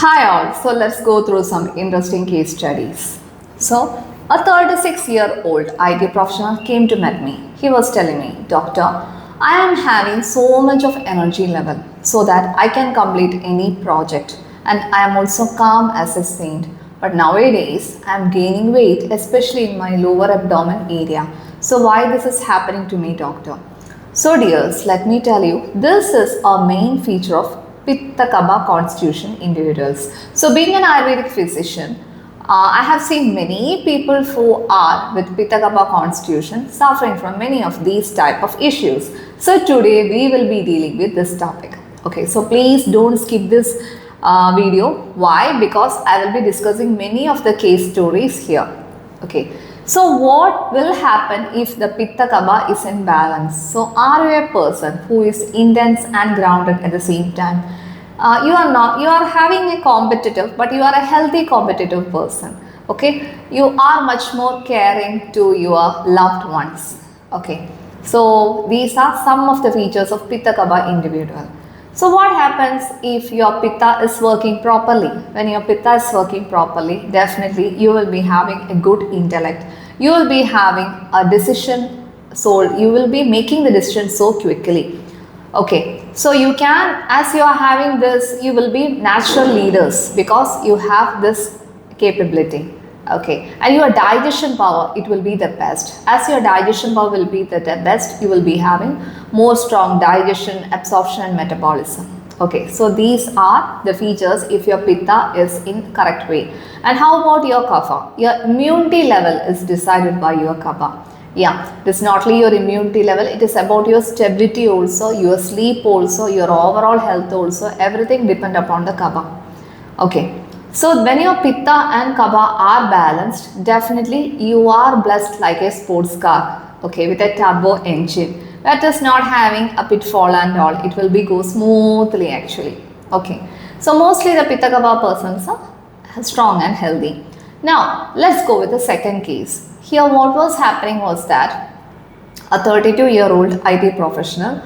Hi all, so let's go through some interesting case studies. So, a 36-year-old IT professional came to meet me. He was telling me, Doctor, I am having so much of energy level so that I can complete any project and I am also calm as a saint. But nowadays, I am gaining weight, especially in my lower abdomen area. So, why this is happening to me, doctor? So dears, let me tell you, this is a main feature of Pitta-Kapha constitution individuals. So being an Ayurvedic physician, I have seen many people who are with Pitta-Kapha constitution suffering from many of these type of issues. So today we will be dealing with this topic. Okay, so please don't skip this video. Why? Because I will be discussing many of the case stories here. Okay. So what will happen if the Pitta-Kapha is in balance? So are you a person who is intense and grounded at the same time? You are having a competitive, but you are a healthy competitive person. Okay, you are much more caring to your loved ones. Okay, so these are some of the features of Pitta-Kapha individual. So what happens if your Pitta is working properly? When your Pitta is working properly, definitely you will be having a good intellect. You will be having a decision soul. You will be making the decision so quickly. Okay, so you can, as you are having this, you will be natural leaders because you have this capability. Okay, and your digestion power, it will be the best. As your digestion power will be the best, you will be having more strong digestion, absorption and metabolism. Okay, so these are the features if your Pitta is in correct way. And how about your Kapha? Your immunity level is decided by your Kapha. Yeah, it is not only your immunity level, it is about your stability also, your sleep also, your overall health also, everything depend upon the Kapha. Okay. So when your Pitta and Kaba are balanced, definitely you are blessed like a sports car, okay, with a turbo engine that is not having a pitfall and all. It will be go smoothly actually. Okay. So mostly the Pitta Kaba persons are strong and healthy. Now let's go with the second case. Here what was happening was that a 32-year-old IT professional,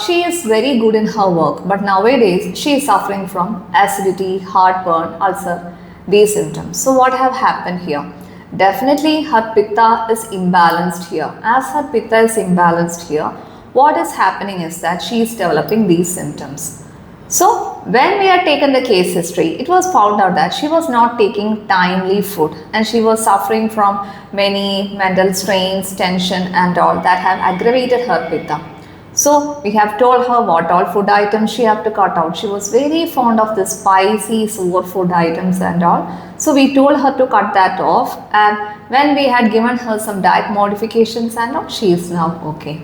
she is very good in her work, but nowadays she is suffering from acidity, heartburn, ulcer, these symptoms. So what have happened here? Definitely her Pitta is imbalanced here. As her Pitta is imbalanced here, what is happening is that she is developing these symptoms. So when we had taken the case history, it was found out that she was not taking timely food and she was suffering from many mental strains, tension and all that have aggravated her Pitta. So we have told her what all food items she have to cut out. She was very fond of the spicy, sour food items and all. So we told her to cut that off, and when we had given her some diet modifications and all, she is now okay.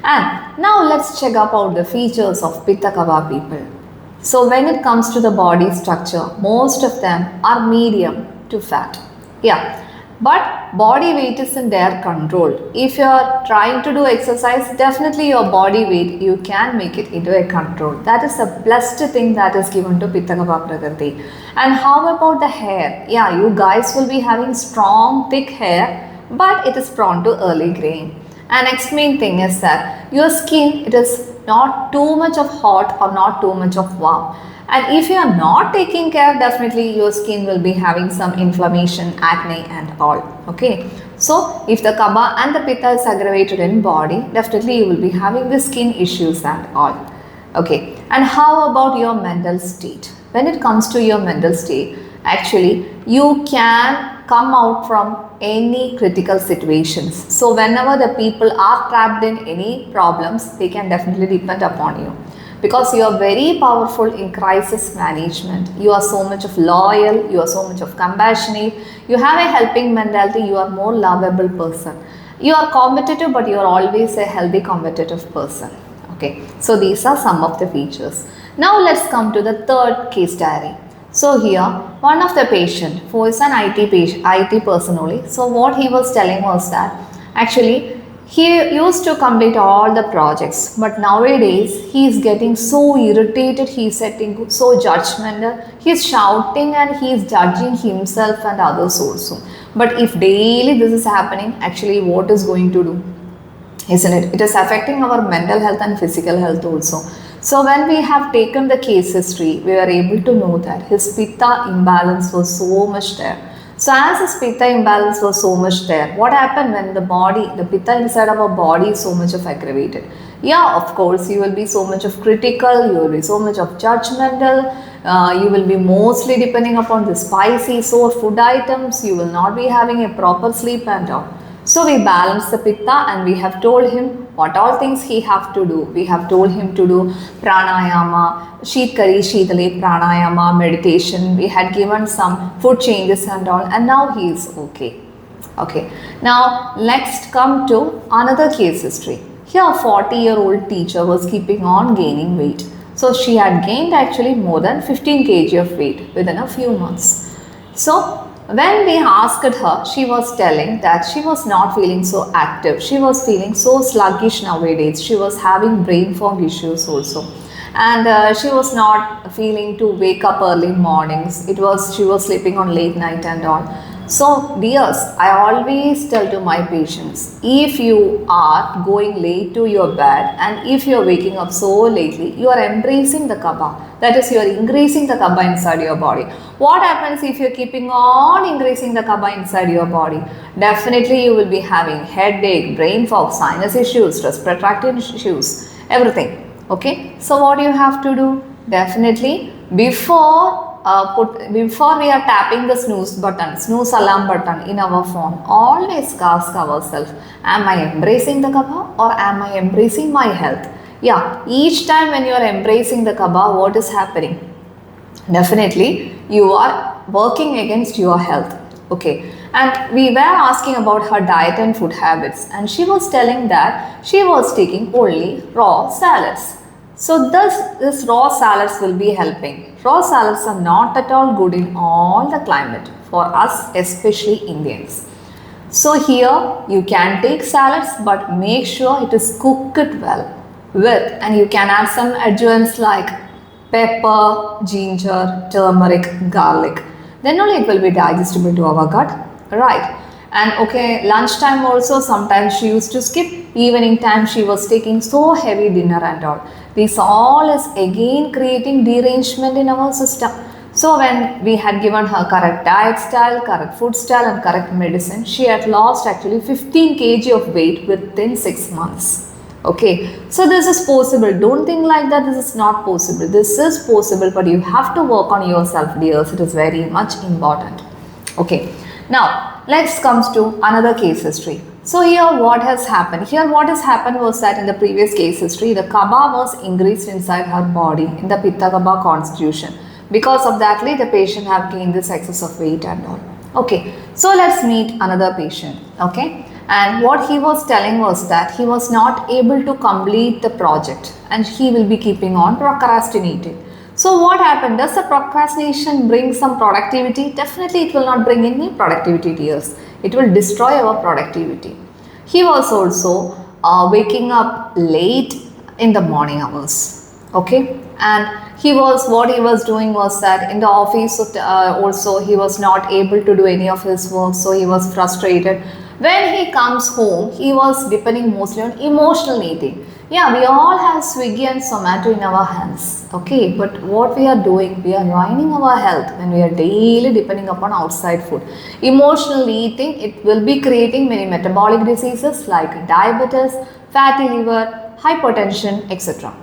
And now let's check about the features of Pitta-Kapha people. So when it comes to the body structure, most of them are medium to fat. Yeah. But body weight is in their control. If you are trying to do exercise, definitely your body weight, you can make it into a control. That is a blessed thing that is given to Pitta-Kapha Prakriti. And how about the hair? Yeah, you guys will be having strong, thick hair, but it is prone to early graying. And next main thing is that your skin, it is not too much of hot or not too much of warm. And if you are not taking care, definitely your skin will be having some inflammation, acne and all. Okay. So if the Kaba and the Pitta is aggravated in body, definitely you will be having the skin issues and all. Okay. And how about your mental state? When it comes to your mental state, actually you can come out from any critical situations. So whenever the people are trapped in any problems, they can definitely depend upon you. Because you are very powerful in crisis management. You are so much of loyal, you are so much of compassionate, you have a helping mentality, you are more lovable person. You are competitive, but you are always a healthy competitive person. Okay, so these are some of the features. Now let's come to the third case diary. So here, one of the patient who is an IT person only. So what he was telling was that actually he used to complete all the projects, but nowadays he is getting so irritated, he is getting so judgmental, he is shouting and he is judging himself and others also. But if daily this is happening, actually what is going to do? Isn't it? It is affecting our mental health and physical health also. So when we have taken the case history, we are able to know that his Pitta imbalance was so much there. So as his Pitta imbalance was so much there, what happened when the Pitta inside of our body is so much of aggravated? Yeah, of course, you will be so much of critical, you will be so much of judgmental, you will be mostly depending upon the spicy, sour food items, you will not be having a proper sleep and all. So we balance the Pitta and we have told him what all things he have to do. We have told him to do pranayama, Sheetkari, Sheetale, pranayama, meditation. We had given some food changes and all, and now he is okay. Okay. Now next come to another case history. Here a 40-year-old teacher was keeping on gaining weight. So she had gained actually more than 15 kg of weight within a few months. So when we asked her, she was telling that she was not feeling so active. She was feeling so sluggish nowadays. She was having brain fog issues also. And she was not feeling to wake up early mornings. She was sleeping on late night and all. So dears, I always tell to my patients, if you are going late to your bed and if you are waking up so lately, you are embracing the Kaba. That is, you are increasing the Kaba inside your body. What happens if you are keeping on increasing the Kaba inside your body? Definitely you will be having headache, brain fog, sinus issues, respiratory issues, everything. Okay. So what you have to do? Definitely before we are tapping the snooze alarm button in our phone, always ask ourselves, am I embracing the Kaba or am I embracing my health? Yeah, each time when you are embracing the Kaba, what is happening? Definitely, you are working against your health. Okay, and we were asking about her diet and food habits, and she was telling that she was taking only raw salads. So this raw salads will be helping. Raw salads are not at all good in all the climate for us, especially Indians. So here you can take salads, but make sure it is cooked well and you can add some adjuvants like pepper, ginger, turmeric, garlic. Then only it will be digestible to our gut, right? And okay, lunchtime also sometimes she used to skip. Evening time she was taking so heavy dinner and all. This all is again creating derangement in our system. So when we had given her correct diet style, correct food style and correct medicine, she had lost actually 15 kg of weight within 6 months. Okay, so this is possible. Don't think like that this is not possible. This is possible, but you have to work on yourself, dears. It is very much important. Okay, now let's come to another case history. So here what has happened? Here what has happened was that in the previous case history, the Kaba was increased inside her body in the Pitta-Kapha constitution. Because of that, the patient have gained this excess of weight and all. Okay, so let's meet another patient. Okay, and what he was telling was that he was not able to complete the project and he will be keeping on procrastinating. So what happened? Does the procrastination bring some productivity? Definitely it will not bring any productivity, dears. It will destroy our productivity. He was also waking up late in the morning hours. Okay, and what he was doing was that in the office also he was not able to do any of his work, so he was frustrated. When he comes home, he was depending mostly on emotional eating. Yeah, we all have Swiggy and Zomato in our hands. Okay, but what we are doing, we are ruining our health when we are daily depending upon outside food. Emotional eating, it will be creating many metabolic diseases like diabetes, fatty liver, hypertension, etc.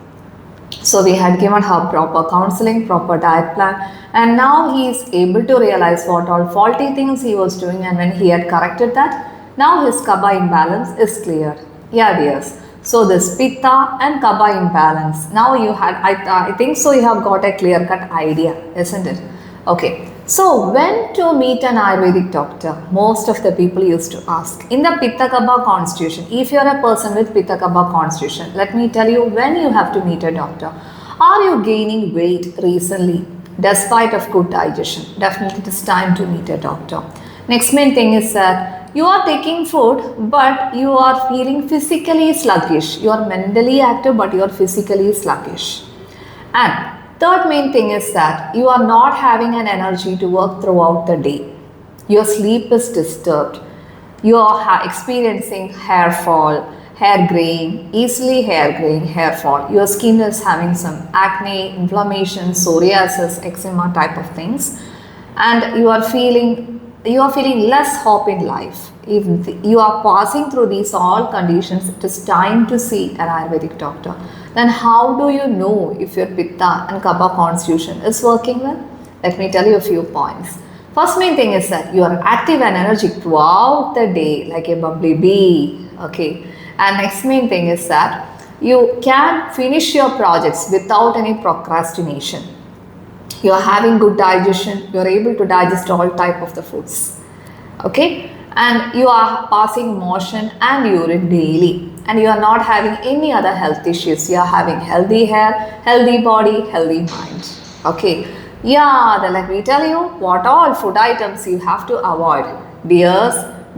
So we had given her proper counseling, proper diet plan, and now he is able to realize what all faulty things he was doing, and when he had corrected that, now his Kaba imbalance is clear. Yeah, dears. So this Pitta and Kaba imbalance. Now you had, I think so you have got a clear-cut idea, isn't it? Okay. So when to meet an Ayurvedic doctor? Most of the people used to ask. In the Pitta-Kapha constitution, if you are a person with Pitta-Kapha constitution, let me tell you when you have to meet a doctor. Are you gaining weight recently despite of good digestion? Definitely it is time to meet a doctor. Next main thing is that you are taking food but you are feeling physically sluggish. You are mentally active but you are physically sluggish. And third main thing is that you are not having an energy to work throughout the day. Your sleep is disturbed. You are experiencing hair fall hair graying, easily hair graying, hair fall. Your skin is having some acne, inflammation, psoriasis, eczema type of things, and you are feeling less hope in life. If you are passing through these all conditions, it is time to see an Ayurvedic doctor. Then how do you know if your Pitta and Kapha constitution is working well? Let me tell you a few points. First main thing is that you are active and energetic throughout the day like a bubbly bee. Okay. And next main thing is that you can finish your projects without any procrastination. You are having good digestion. You are able to digest all type of the foods. Okay. And you are passing motion and urine daily. And you are not having any other health issues. You are having healthy hair, healthy body, healthy mind. Okay. Yeah, then let me tell you what all food items you have to avoid. Dears,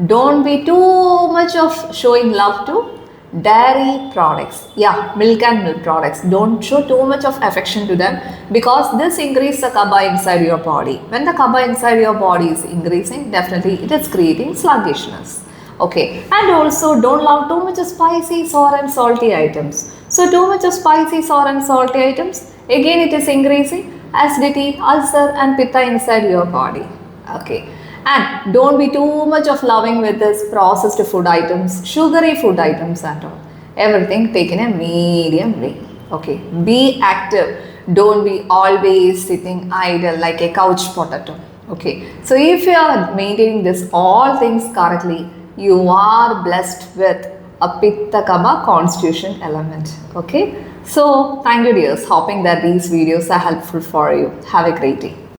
don't be too much of showing love to dairy products. Yeah, milk and milk products. Don't show too much of affection to them because this increases the Kaba inside your body. When the Kaba inside your body is increasing, definitely it is creating sluggishness. Okay, and also don't love too much of spicy, sour and salty items. So too much of spicy, sour and salty items, again it is increasing acidity, ulcer and pitta inside your body. Okay. And don't be too much of loving with this processed food items, sugary food items and all. Everything taken a medium way. Okay. Be active. Don't be always sitting idle like a couch potato. Okay. So if you are maintaining this all things correctly, you are blessed with a Pitta-Kapha constitution element. Okay. So thank you dears, hoping that these videos are helpful for you. Have a great day.